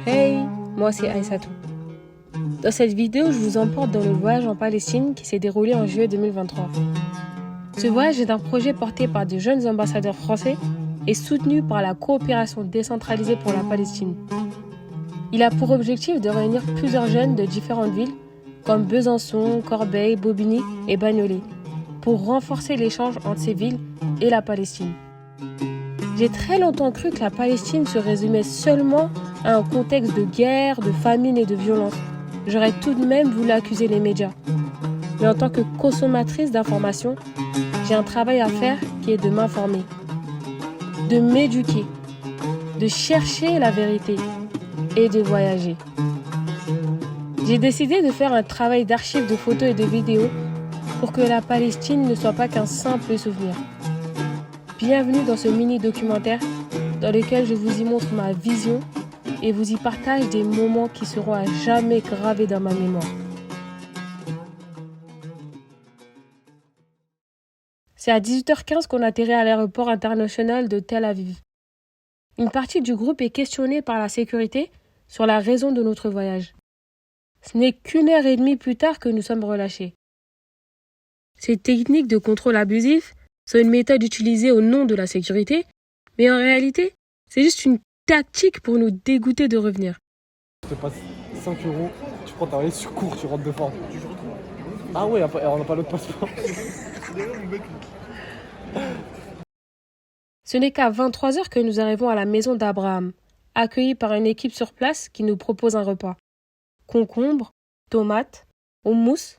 Hey, moi c'est Aïssatou. Dans cette vidéo, je vous emporte dans le voyage en Palestine qui s'est déroulé en juillet 2023. Ce voyage est un projet porté par de jeunes ambassadeurs français et soutenu par la coopération décentralisée pour la Palestine. Il a pour objectif de réunir plusieurs jeunes de différentes villes comme Besançon, Corbeil, Bobigny et Bagnolet pour renforcer l'échange entre ces villes et la Palestine. J'ai très longtemps cru que la Palestine se résumait seulement à un contexte de guerre, de famine et de violence. J'aurais tout de même voulu accuser les médias. Mais en tant que consommatrice d'informations, j'ai un travail à faire qui est de m'informer, de m'éduquer, de chercher la vérité et de voyager. J'ai décidé de faire un travail d'archives de photos et de vidéos pour que la Palestine ne soit pas qu'un simple souvenir. Bienvenue dans ce mini-documentaire dans lequel je vous y montre ma vision et vous y partage des moments qui seront à jamais gravés dans ma mémoire. C'est à 18h15 qu'on atterrit à l'aéroport international de Tel Aviv. Une partie du groupe est questionnée par la sécurité sur la raison de notre voyage. Ce n'est qu'une heure et demie plus tard que nous sommes relâchés. Ces techniques de contrôle abusif sont une méthode utilisée au nom de la sécurité, mais en réalité, c'est juste une tactique pour nous dégoûter de revenir. Je te passe 5 €, tu prends ta valise, tu cours, tu rentres de force. Ah ouais, on n'a pas l'autre passeport. Ce n'est qu'à 23h que nous arrivons à la maison d'Abraham, accueillis par une équipe sur place qui nous propose un repas. Concombres, tomates, houmous,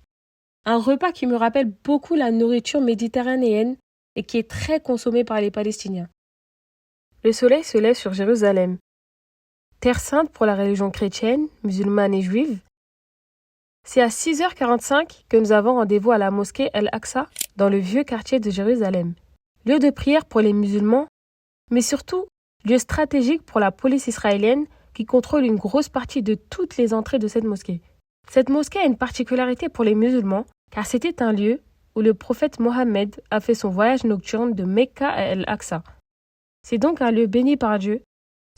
un repas qui me rappelle beaucoup la nourriture méditerranéenne et qui est très consommé par les Palestiniens. Le soleil se lève sur Jérusalem, terre sainte pour la religion chrétienne, musulmane et juive. C'est à 6h45 que nous avons rendez-vous à la mosquée El-Aqsa dans le vieux quartier de Jérusalem. Lieu de prière pour les musulmans, mais surtout lieu stratégique pour la police israélienne qui contrôle une grosse partie de toutes les entrées de cette mosquée. Cette mosquée a une particularité pour les musulmans car c'était un lieu où le prophète Mohammed a fait son voyage nocturne de Mecca à El-Aqsa. C'est donc un lieu béni par Dieu,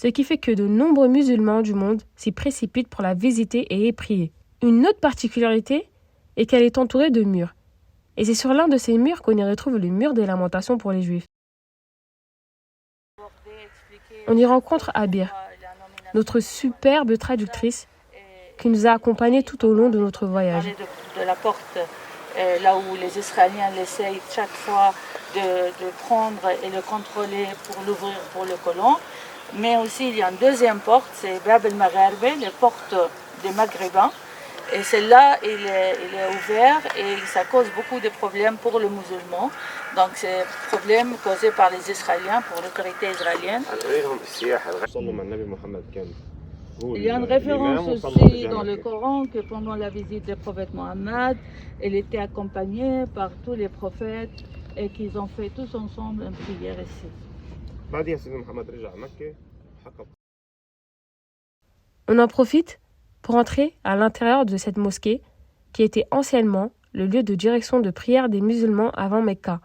ce qui fait que de nombreux musulmans du monde s'y précipitent pour la visiter et y prier. Une autre particularité est qu'elle est entourée de murs. Et c'est sur l'un de ces murs qu'on y retrouve le mur des lamentations pour les Juifs. On y rencontre Abir, notre superbe traductrice, qui nous a accompagnés tout au long de notre voyage. De la porte, là où les Israéliens essayent chaque fois de prendre et de contrôler pour l'ouvrir pour le colon. Mais aussi il y a une deuxième porte, c'est Bab el-Magharbe, la porte des Maghrébins. Et celle-là, il est ouvert et ça cause beaucoup de problèmes pour le musulman. Donc c'est un problème causé par les Israéliens, pour l'autorité israélienne. Il y a une référence aussi dans le Coran que pendant la visite du prophète Mohammed, il était accompagné par tous les prophètes et qu'ils ont fait tous ensemble une prière ici. On en profite pour entrer à l'intérieur de cette mosquée qui était anciennement le lieu de direction de prière des musulmans avant Mecca.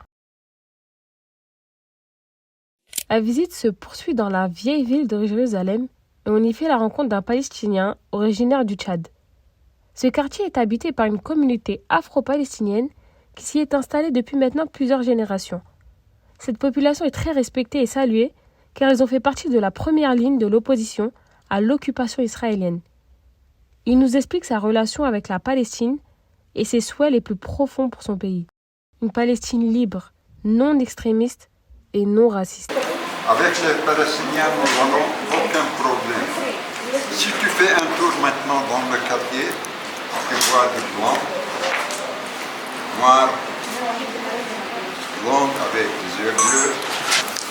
La visite se poursuit dans la vieille ville de Jérusalem et on y fait la rencontre d'un Palestinien originaire du Tchad. Ce quartier est habité par une communauté afro-palestinienne qui s'y est installée depuis maintenant plusieurs générations. Cette population est très respectée et saluée car ils ont fait partie de la première ligne de l'opposition à l'occupation israélienne. Il nous explique sa relation avec la Palestine et ses souhaits les plus profonds pour son pays. Une Palestine libre, non extrémiste et non raciste. Avec les Palestiniens, nous n'avons aucun problème. Si tu fais un tour maintenant dans le quartier, tu vois des blancs, noirs, blonds avec des yeux bleus.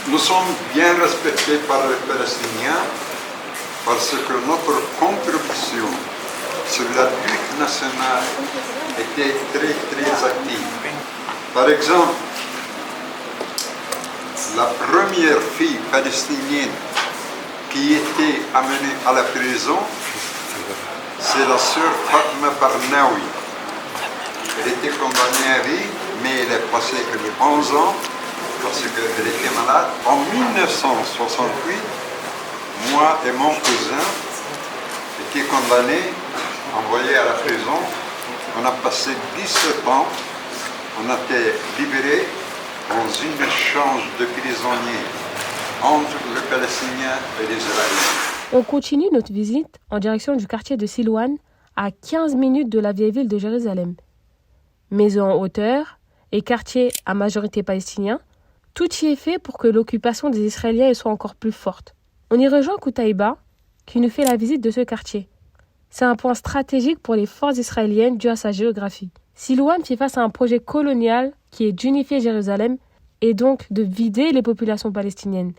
Nous sommes bien respectés par les Palestiniens parce que notre contribution sur la lutte nationale était très très active. Par exemple, la première fille palestinienne qui était amenée à la prison, c'est la sœur Fatma Barnaoui. Elle était condamnée à vie, mais elle est passée que les 11 ans parce qu'elle était malade. En 1968, moi et mon cousin, été condamnés, envoyés à la prison. On a passé 17 ans, on a été libérés dans une échange de prisonniers entre les Palestiniens et les Israéliens. On continue notre visite en direction du quartier de Silwan, à 15 minutes de la vieille ville de Jérusalem. Maisons en hauteur et quartier à majorité palestinien, tout y est fait pour que l'occupation des Israéliens soit encore plus forte. On y rejoint Koutaïba, qui nous fait la visite de ce quartier. C'est un point stratégique pour les forces israéliennes dû à sa géographie. Silwan fait face à un projet colonial qui est d'unifier Jérusalem et donc de vider les populations palestiniennes.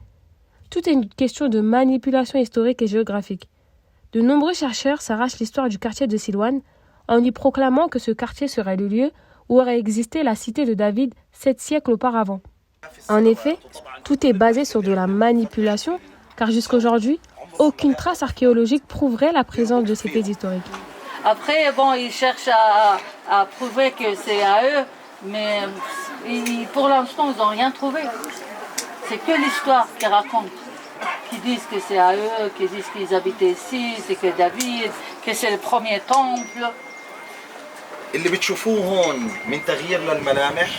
Tout est une question de manipulation historique et géographique. De nombreux chercheurs s'arrachent l'histoire du quartier de Silwan en y proclamant que ce quartier serait le lieu où aurait existé la cité de David 7 siècles auparavant. En effet, tout est basé sur de la manipulation, car jusqu'aujourd'hui, aucune trace archéologique prouverait la présence de ces faits historiques. Après, ils cherchent à prouver que c'est à eux, mais pour l'instant, ils n'ont rien trouvé. C'est que l'histoire qu'ils racontent, qui disent que c'est à eux, qui disent qu'ils habitaient ici, c'est que David, que c'est le premier temple. اللي بتشوفوه هون من تغيير للملامح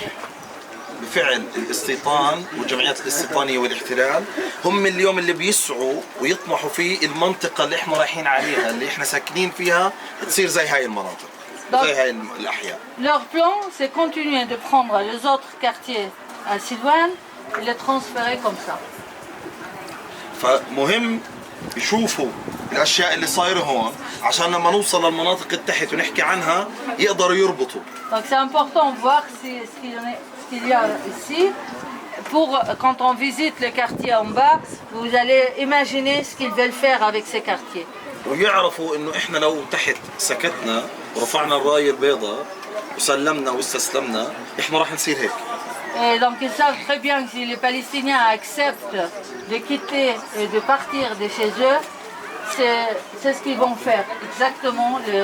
بفعل الاستيطان والجمعيات الاستيطانية والاحتلال هم اليوم اللي بيسعوا ويطمحوا في المنطقة اللي احنا رايحين عليها اللي احنا ساكنين فيها تصير زي هاي المناطق زي هاي الأحياء. Leur plan, c'est continuer de prendre les autres quartiers à Silwan et les transférer comme ça. فمهم يشوفوا الاشياء اللي صايره هون عشان لما نوصل للمناطق التحت ونحكي عنها يقدروا يربطوا. Donc c'est important de voir ce qu'il y a ici. Pour quand on visite le quartier en bas, vous allez imaginer ce qu'ils veulent faire avec ces quartiers. ويعرفوا انه احنا لو تحت سكتنا ورفعنا الرايه البيضاء وسلمنا واستسلمنا احنا راح نصير هيك. Et donc ils savent très bien que si les Palestiniens acceptent de quitter et de partir de chez eux, c'est ce qu'ils vont faire. Exactement le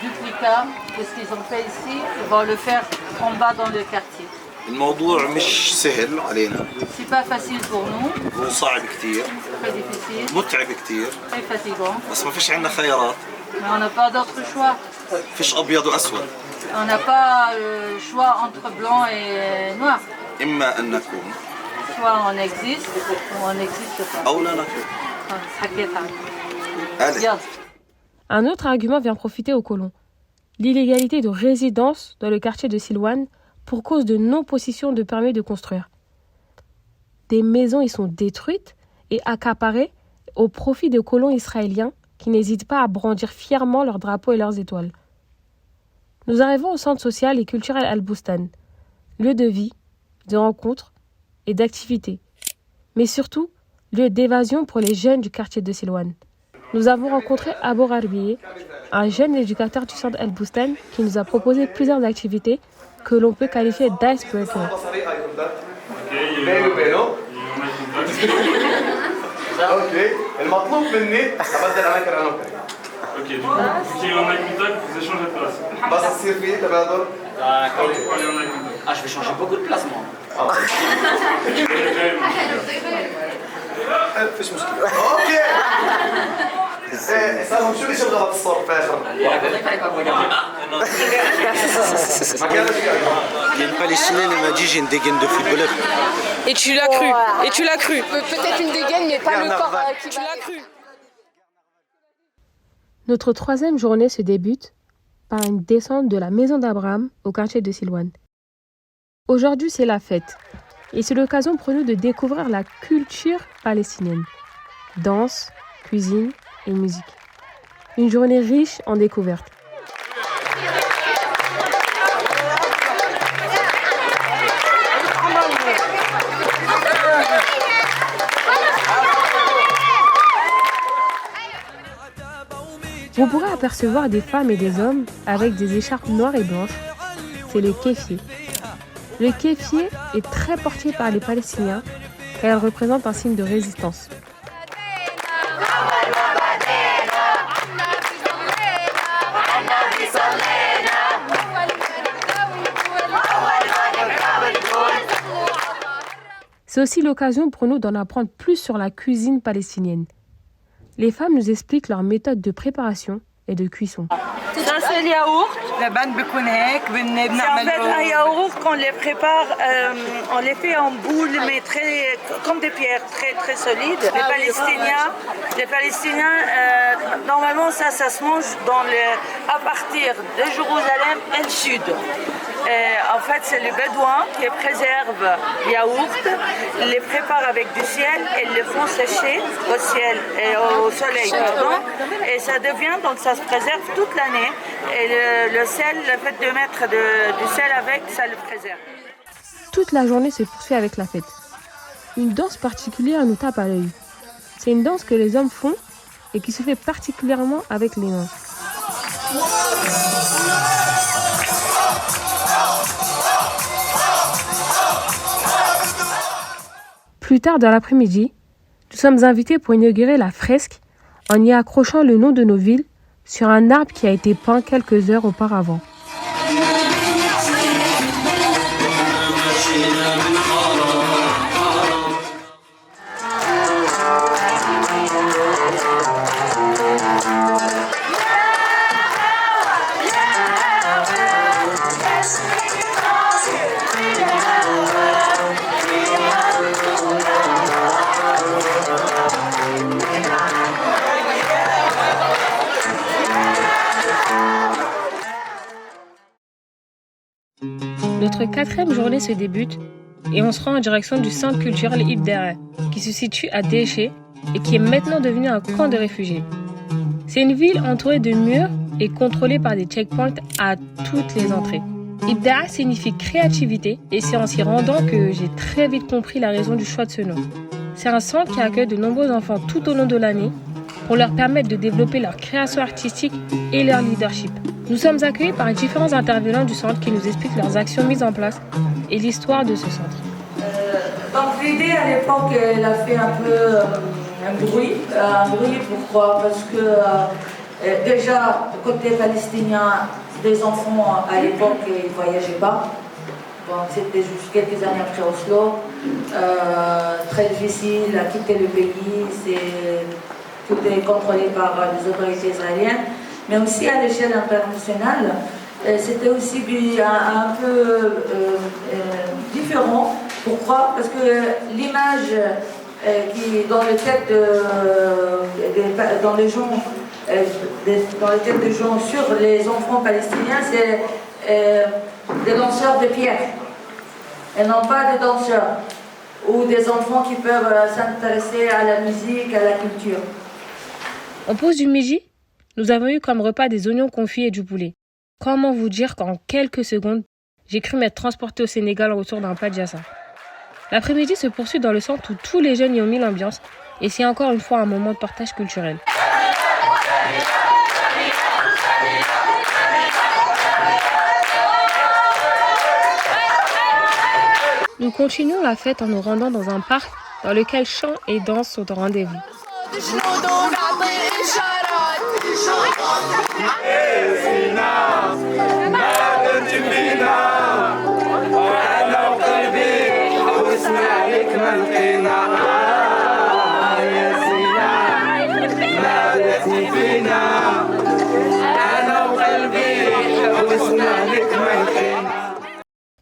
duplicat de ce qu'ils ont fait ici, ils vont le faire en bas dans le quartier. الموضوع مش سهل علينا. C'est pas facile pour nous. وصعب كثير. Très difficile. متعب كثير. Très fatigant. بس ما فيش عندنا خيارات. Mais on n'a pas d'autre choix. فيش ابيض واسود. On n'a pas le choix entre blanc et noir. اما ان نكون. Soit on existe ou on n'existe pas. او لا نكون. Un autre argument vient profiter aux colons. L'illégalité de résidence dans le quartier de Silwan pour cause de non-possession de permis de construire. Des maisons y sont détruites et accaparées au profit des colons israéliens qui n'hésitent pas à brandir fièrement leurs drapeaux et leurs étoiles. Nous arrivons au centre social et culturel Al-Boustan, lieu de vie, de rencontres et d'activités, mais surtout lieu d'évasion pour les jeunes du quartier de Silwan. Nous avons rencontré Abou Rabieh, un jeune éducateur du centre Al-Boustan qui nous a proposé plusieurs activités que l'on peut qualifier d'icebreaker. Ok, du coup, si on a contact, vous échangez de place. Ah, je vais changer beaucoup de place, moi. فيش مشكلة. اوكي. سالهم شو اللي شغلة تصور في اخر؟ Il y a une Palestinienne, elle m'a dit j'ai une dégaine de footballeur. Et tu l'as cru. Et tu l'as cru. Peut-être une dégaine, mais pas le corps qui Tu l'as cru. Notre troisième journée se débute par une descente de la maison d'Abraham au quartier de Silwan. Aujourd'hui, c'est la fête. Et c'est l'occasion pour nous de découvrir la culture palestinienne. Danse, cuisine et musique. Une journée riche en découvertes. Vous pourrez apercevoir des femmes et des hommes avec des écharpes noires et blanches. C'est le kéfier. Le kéfier est très porté par les Palestiniens car elle représente un signe de résistance. C'est aussi l'occasion pour nous d'en apprendre plus sur la cuisine palestinienne. Les femmes nous expliquent leur méthode de préparation et de cuisson. Ça, c'est le yaourt. C'est en fait un yaourt qu'on les prépare, on les fait en boules, mais comme des pierres, très solides. Les Palestiniens, normalement, ça se mange à partir de Jérusalem et le sud. En fait, c'est le bédouin qui préserve le yaourt, les prépare avec du ciel et les font sécher au ciel et au soleil, pardon. Et ça devient, donc ça se préserve toute l'année. Et le sel, le fait de mettre du sel avec, ça le préserve. Toute la journée se poursuit avec la fête. Une danse particulière nous tape à l'œil. C'est une danse que les hommes font et qui se fait particulièrement avec les mains. Plus tard dans l'après-midi, nous sommes invités pour inaugurer la fresque en y accrochant le nom de nos villes sur un arbre qui a été peint quelques heures auparavant. Notre 4e journée se débute et on se rend en direction du centre culturel Ibn Dara, qui se situe à Déché et qui est maintenant devenu un camp de réfugiés. C'est une ville entourée de murs et contrôlée par des checkpoints à toutes les entrées. Ibn Dara signifie créativité et c'est en s'y rendant que j'ai très vite compris la raison du choix de ce nom. C'est un centre qui accueille de nombreux enfants tout au long de l'année pour leur permettre de développer leur création artistique et leur leadership. Nous sommes accueillis par différents intervenants du centre qui nous expliquent leurs actions mises en place et l'histoire de ce centre. Donc l'idée à l'époque, elle a fait un peu un bruit. Pourquoi? Parce que déjà, côté palestinien, les enfants à l'époque, ils ne voyageaient pas. Donc c'était juste quelques années après Oslo. Très difficile à quitter le pays. Tout est contrôlé par les autorités israéliennes. Mais aussi à l'échelle internationale, c'était aussi un peu différent. Pourquoi? Parce que l'image qui dans les têtes dans les têtes des gens sur les enfants palestiniens, c'est des danseurs de pierre, et non pas des danseurs ou des enfants qui peuvent s'intéresser à la musique, à la culture. En pause du midi, nous avons eu comme repas des oignons confits et du poulet. Comment vous dire qu'en quelques secondes, j'ai cru m'être transporté au Sénégal au retour d'un plat de jassa. L'après-midi se poursuit dans le centre où tous les jeunes y ont mis l'ambiance et c'est encore une fois un moment de partage culturel. Nous continuons la fête en nous rendant dans un parc dans lequel chant et danse sont au rendez-vous.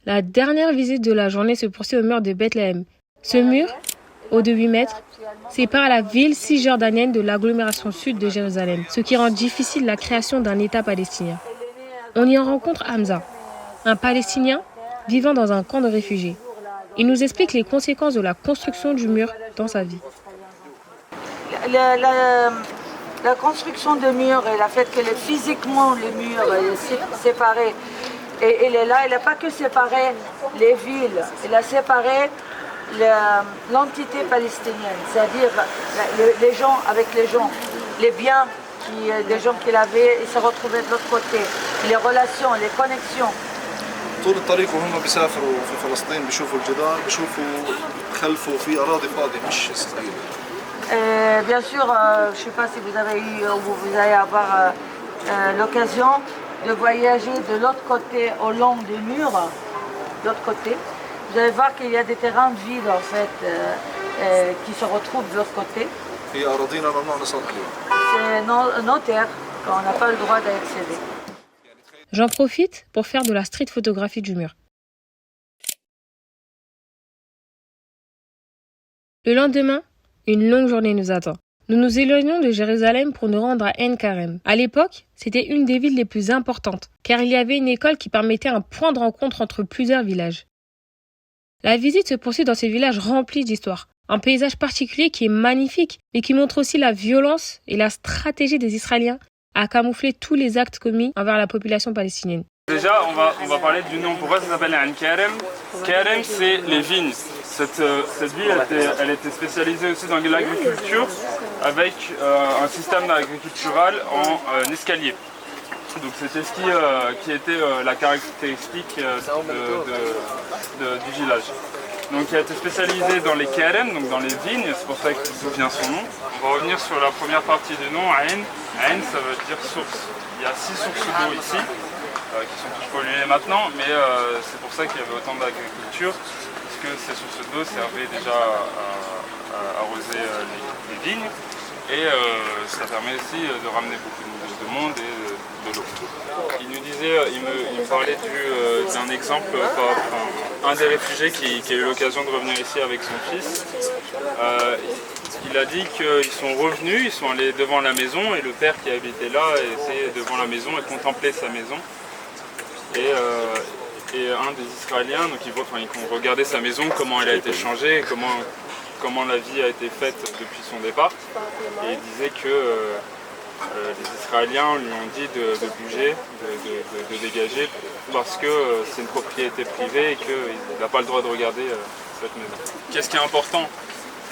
La dernière visite de la journée se poursuit au mur de Bethléem. Ce mur, haut de 8 mètres, sépare la ville cisjordanienne de l'agglomération sud de Jérusalem, ce qui rend difficile la création d'un État palestinien. On y rencontre Hamza, un Palestinien vivant dans un camp de réfugiés. Il nous explique les conséquences de la construction du mur dans sa vie. La construction de murs et le fait que physiquement le mur est séparé, et il est là, il n'a pas que séparé les villes, il a séparé l'entité palestinienne, c'est-à-dire les gens avec les gens, les biens des gens qu'il avait, ils se retrouvaient de l'autre côté, les relations, les connexions. طول الطريق وهم بيسافروا في فلسطين بيشوفوا الجدار بيشوفوا خلفه في أراضي فاضية مش صغيرة. Bien sûr, je ne sais pas si vous avez eu ou vous allez avoir l'occasion de voyager de l'autre côté au long des murs, de l'autre côté. Vous allez voir qu'il y a des terrains vides en fait qui se retrouvent de l'autre côté. هي أراضينا ممنوع نصلح عليها. C'est nos terres qu'on n'a pas le droit d'y accéder. J'en profite pour faire de la street photographie du mur. Le lendemain, une longue journée nous attend. Nous nous éloignons de Jérusalem pour nous rendre à Ein Karem. À l'époque, c'était une des villes les plus importantes, car il y avait une école qui permettait un point de rencontre entre plusieurs villages. La visite se poursuit dans ce village rempli d'histoire. Un paysage particulier qui est magnifique, mais qui montre aussi la violence et la stratégie des Israéliens à camoufler tous les actes commis envers la population palestinienne. Déjà, on va parler du nom. Pourquoi ça s'appelle Ein Karem? Karem, c'est les vignes. Cette ville, elle était spécialisée aussi dans l'agriculture avec un système agricultural en escalier. Donc c'était ce qui était la caractéristique du village. Donc il a été spécialisé dans les Karem, donc dans les vignes, c'est pour ça qu'il vient son nom. On va revenir sur la première partie du nom, Ein. Ein, ça veut dire source. Il y a 6 sources d'eau ici, qui sont toutes polluées maintenant, mais c'est pour ça qu'il y avait autant d'agriculture, parce que ces sources d'eau servaient déjà à arroser les vignes, et ça permet aussi de ramener beaucoup de monde et de l'eau. Il nous disait, il me parlait d'un exemple, un des réfugiés qui a eu l'occasion de revenir ici avec son fils. Il a dit qu'ils sont revenus, ils sont allés devant la maison et le père qui habitait là était devant la maison et contemplait sa maison. Et un des Israéliens, donc ils ont regardé sa maison, comment elle a été changée, comment la vie a été faite depuis son départ. Et il disait que les Israéliens lui ont dit de bouger, de dégager, parce que c'est une propriété privée et qu'il n'a pas le droit de regarder cette maison. Qu'est-ce qui est important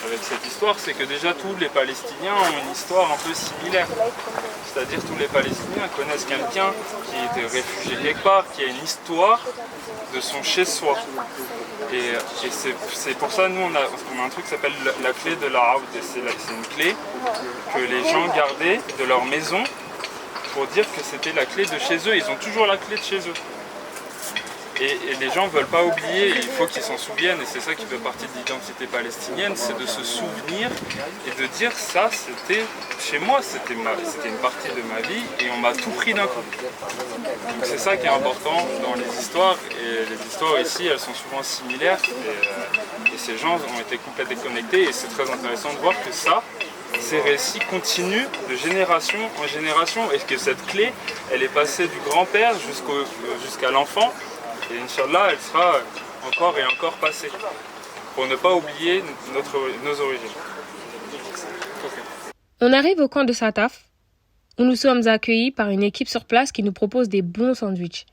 avec cette histoire, c'est que déjà tous les Palestiniens ont une histoire un peu similaire. C'est-à-dire tous les Palestiniens connaissent quelqu'un qui était réfugié quelque part, qui a une histoire de son chez-soi. Et c'est pour ça, nous, on a un truc qui s'appelle la clé de la Aoud. C'est une clé que les gens gardaient de leur maison pour dire que c'était la clé de chez eux. Ils ont toujours la clé de chez eux. Et les gens ne veulent pas oublier, il faut qu'ils s'en souviennent, et c'est ça qui fait partie de l'identité palestinienne, c'est de se souvenir et de dire ça, c'était chez moi, c'était une partie de ma vie, et on m'a tout pris d'un coup. Donc c'est ça qui est important dans les histoires, et les histoires ici, elles sont souvent similaires, et ces gens ont été complètement déconnectés, et c'est très intéressant de voir que ça, ces récits continuent de génération en génération, et que cette clé, elle est passée du grand-père jusqu'à l'enfant, et Inch'Allah, elle sera encore et encore passée, pour ne pas oublier nos origines. Okay. On arrive au camp de Sataf, où nous sommes accueillis par une équipe sur place qui nous propose des bons sandwichs.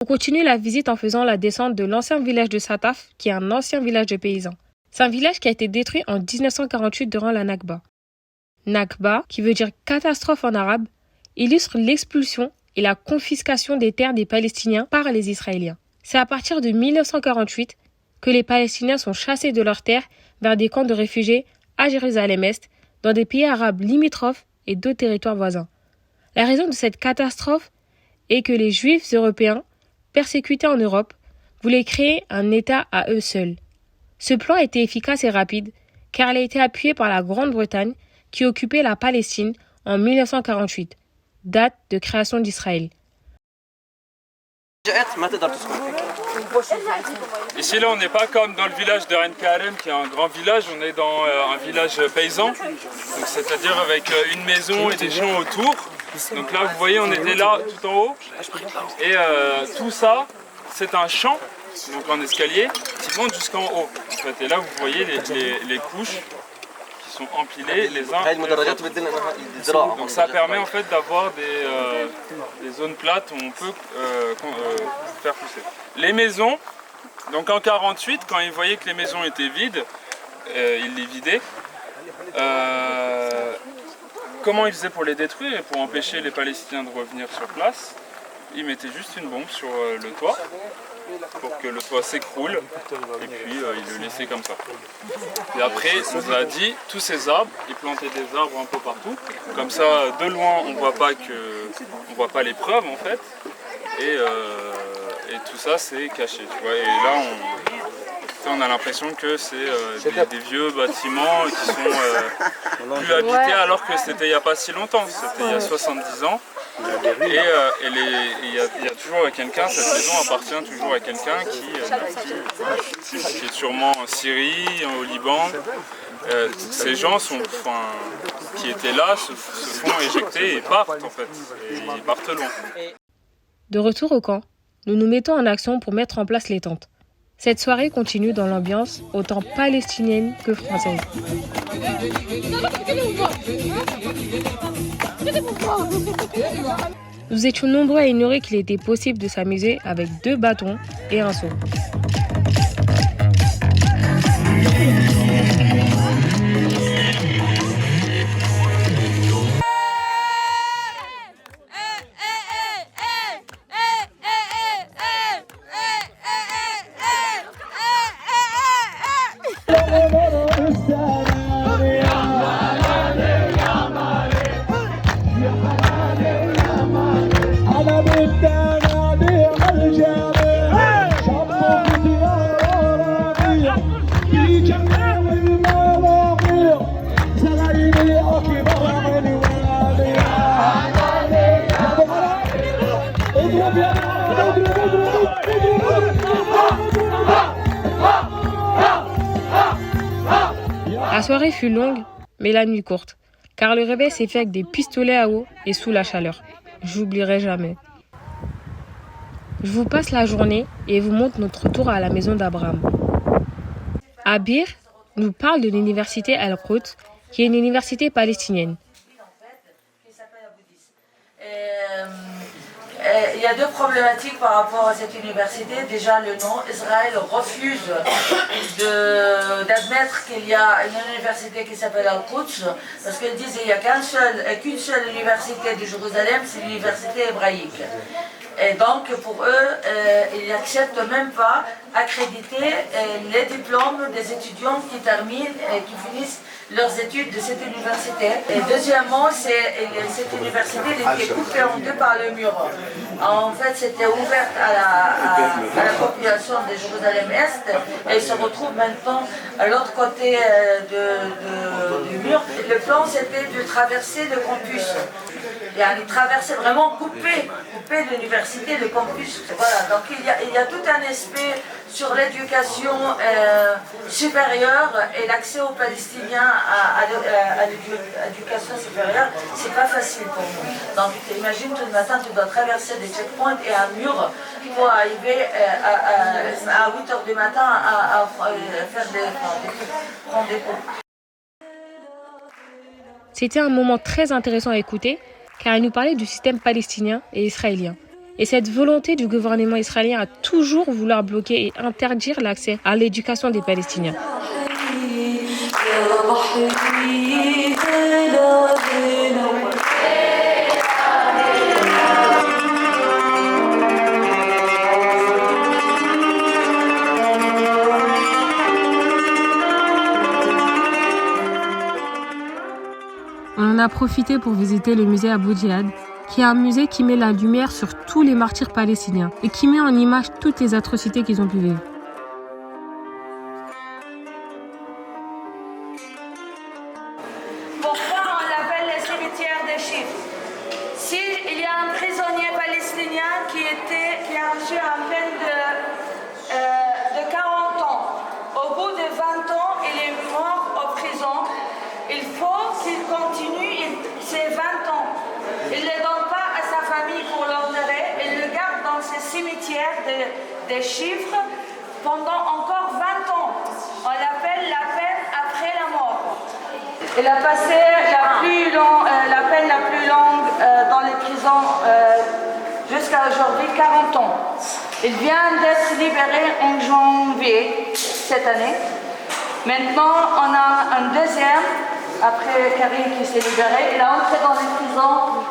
On continue la visite en faisant la descente de l'ancien village de Sataf, qui est un ancien village de paysans. C'est un village qui a été détruit en 1948 durant la Nakba. Nakba, qui veut dire catastrophe en arabe, illustre l'expulsion et la confiscation des terres des Palestiniens par les Israéliens. C'est à partir de 1948 que les Palestiniens sont chassés de leurs terres vers des camps de réfugiés à Jérusalem-Est, dans des pays arabes limitrophes et d'autres territoires voisins. La raison de cette catastrophe est que les Juifs européens, persécutés en Europe, voulaient créer un État à eux seuls. Ce plan a été efficace et rapide, car il a été appuyé par la Grande-Bretagne qui occupait la Palestine en 1948. Date de création d'Israël. Ici, là, on n'est pas comme dans le village de Ein Karem, qui est un grand village, on est dans un village paysan, c'est-à-dire avec une maison et des gens autour. Donc là, vous voyez, on était là tout en haut, et tout ça, c'est un champ, donc en escalier, qui monte jusqu'en haut. En fait, et là, vous voyez les couches sont empilés les uns. Donc ça permet en fait d'avoir des zones plates où on peut faire pousser. Les maisons, donc en 48, quand ils voyaient que les maisons étaient vides, ils les vidaient. Comment ils faisaient pour les détruire et pour empêcher les Palestiniens de revenir sur place? Ils mettaient juste une bombe sur le toit pour que le toit s'écroule et puis ils le laissaient comme ça. Et après, il nous a dit tous ces arbres, ils plantaient des arbres un peu partout, comme ça de loin on voit pas les preuves en fait, et tout ça c'est caché, tu vois. Et là On a l'impression que c'est des vieux bâtiments qui sont plus habités alors que c'était il n'y a pas si longtemps, c'était il y a 70 ans. Et il y a toujours quelqu'un, cette maison appartient toujours à quelqu'un qui est sûrement en Syrie, au Liban. Ces gens qui étaient là se font éjecter et partent en fait, et ils partent loin. De retour au camp, nous nous mettons en action pour mettre en place les tentes. Cette soirée continue dans l'ambiance autant palestinienne que française. Nous étions nombreux à ignorer qu'il était possible de s'amuser avec 2 bâtons et un seau. La soirée fut longue, mais la nuit courte, car le réveil s'est fait avec des pistolets à eau et sous la chaleur. J'oublierai jamais. Je vous passe la journée et vous montre notre retour à la maison d'Abraham. Abir nous parle de l'université Al-Quds, qui est une université palestinienne. Il y a 2 problématiques par rapport à cette université. Déjà, le nom. Israël refuse d'admettre qu'il y a une université qui s'appelle Al-Quds, parce qu'ils disent qu'il n'y a qu'une seule université de Jérusalem, c'est l'université hébraïque. Et donc, pour eux, ils n'acceptent même pas accréditer les diplômes des étudiants qui terminent et qui finissent leurs études de cette université. Et deuxièmement, cette université était coupée en 2 par le mur. En fait, c'était ouverte à la population de Jérusalem-Est et se retrouve maintenant à l'autre côté du mur. Le plan, c'était de traverser le campus. Il traversait vraiment couper l'université, le campus. Voilà, donc il y a tout un aspect sur l'éducation supérieure et l'accès aux Palestiniens à l'éducation supérieure, c'est pas facile pour nous. Donc imagine tout le matin, tu dois traverser des checkpoints et un mur pour arriver à 8 h du matin à prendre des cours. C'était un moment très intéressant à écouter, car il nous parlait du système palestinien et israélien. Et cette volonté du gouvernement israélien à toujours vouloir bloquer et interdire l'accès à l'éducation des Palestiniens. On en a profité pour visiter le musée Abou Djihad, qui est un musée qui met la lumière sur tous les martyrs palestiniens et qui met en image toutes les atrocités qu'ils ont pu vivre. Pourquoi on l'appelle le cimetière des chiffres? S'il y a un prisonnier palestinien qui a reçu une peine de 40 ans, au bout de 20 ans, il est mort en prison, il faut qu'il continue ses 20 ans. Il ne les donne pas à sa famille pour l'enterrer, il le garde dans ce cimetière des chiffres pendant encore 20 ans. On l'appelle la peine après la mort. Il a passé la peine la plus longue dans les prisons jusqu'à aujourd'hui, 40 ans. Il vient d'être libéré en janvier cette année. Maintenant, on a un deuxième, après Karim qui s'est libéré. Il a entré dans les prisons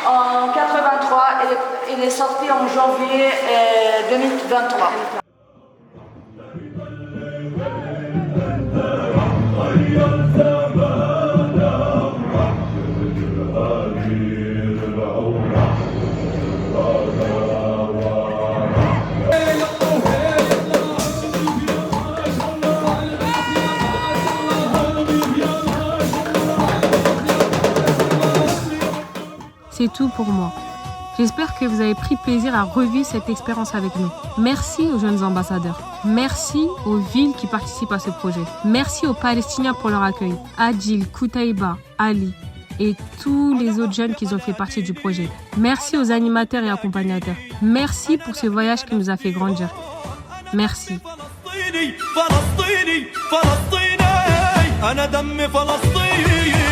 en 83 et il est sorti en janvier 2023. C'est tout pour moi. J'espère que vous avez pris plaisir à revivre cette expérience avec nous. Merci aux jeunes ambassadeurs. Merci aux villes qui participent à ce projet. Merci aux Palestiniens pour leur accueil. Adil, Koutaïba, Ali et tous les autres jeunes qui ont fait partie du projet. Merci aux animateurs et accompagnateurs. Merci pour ce voyage qui nous a fait grandir. Merci. فلسطيني أنا دمي فلسطيني